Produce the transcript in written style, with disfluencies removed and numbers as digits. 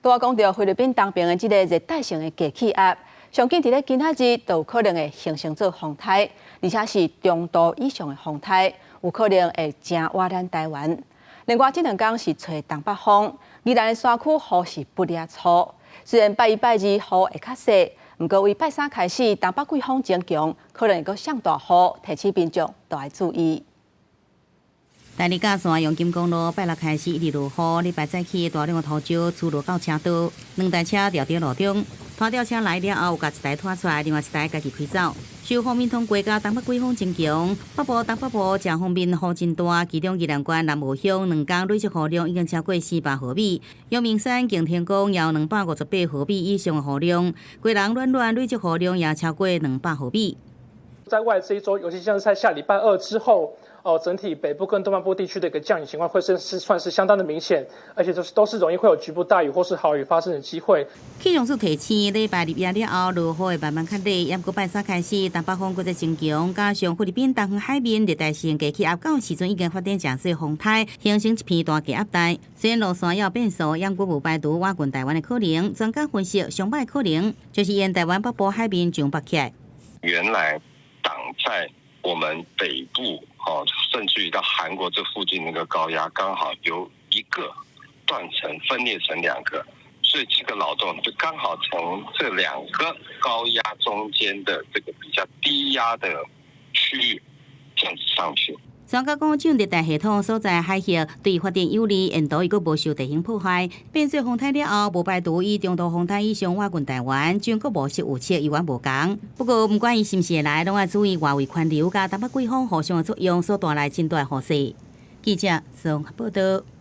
拄我讲到菲律宾东边的这个热带性的低气压，上紧伫咧今仔日都有可能会形成做风台，而且是中度以上的风台，有可能会正挖咱台湾。另外，这2天是吹东北风，宜兰的山区雨是不哩粗。虽然拜一拜二雨会较细，不过为拜三开始，东北季风增强，可能会阁上大雨，提醒民众都要注意。台二甲线阳金公路拜六开始一直落雨，礼拜早起大量的土石出入到车道，2台车掉在路中，拖吊车来了后，有甲1台拖出来，另外1台家己开走。受风面通过甲东北季风增强，北部、东北部正方面雨真大，其中宜兰县南无乡2天累积雨量已经超过400毫米，阳明山、擎天宫也有258毫米以上的雨量，贵人软累积雨量也超过200毫米。在未来这一周，尤其像是在下礼拜2之后，整体北部跟东半部地区的一个降雨情况会算是相当的明显，而且都是容易会有局部大雨或是豪雨发生的机会。气象署提醒，礼拜日夜了后，落雨会慢慢较低，也过拜三开始，东北风搁再增强，加上菲律宾东方海面热带性低气压到时阵已经发展成小风台，形成一片大气压带。虽然路线要变数，也过无排除挖近台湾的可能。专家分析，上歹可能就是沿台湾北部海面上北起来。原来挡在我们北部，甚至于到韩国这附近那个高压，刚好由一个断层分裂成2个，所以这个扰动就刚好从这2个高压中间的这个比较低压的区域这样子上去。专家讲，这种热带系统所在海域对发展有利，沿途伊阁无受地形破坏。变做风台了后，无排除以中度风台以上挖近台湾，均阁无实有测以往无同。不过，不管伊是毋是会来，拢要注意外围环流甲东北季风互相的作用所带来真大的雨势。记者宋报道。